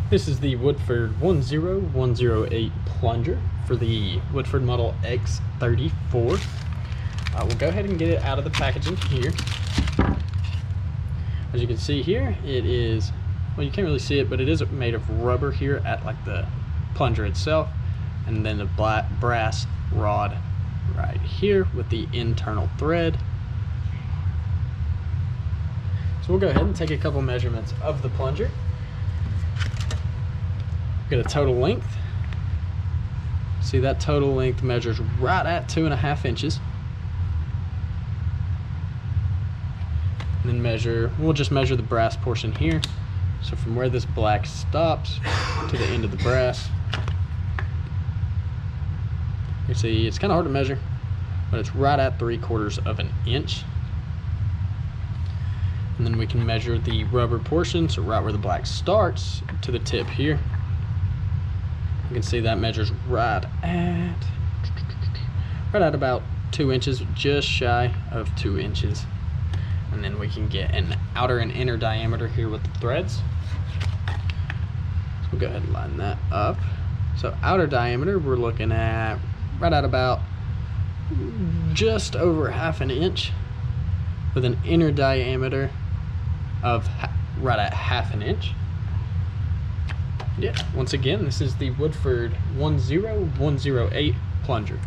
This is the Woodford 10108 plunger for the Woodford model X34. We'll go ahead and get it out of the packaging here. As you can see here, it is, well, you can't really see it, but it is made of rubber here at like the plunger itself, and then the black brass rod right here with the internal thread. So we'll go ahead and take a couple measurements of the plunger. Get a total length. See, that total length measures right at 2.5 inches. And then we'll just measure the brass portion here. So from where this black stops to the end of the brass. You see, it's kind of hard to measure, but it's right at 3/4 of an inch. And then we can measure the rubber portion, so right where the black starts to the tip here. You can see that measures right at about 2 inches, just shy of 2 inches. And then we can get an outer and inner diameter here with the threads. So we'll go ahead and line that up. So outer diameter, we're looking at right at about just over 1/2 inch, with an inner diameter of right at 1/2 inch. Yeah, once again, this is the Woodford 10108 plunger.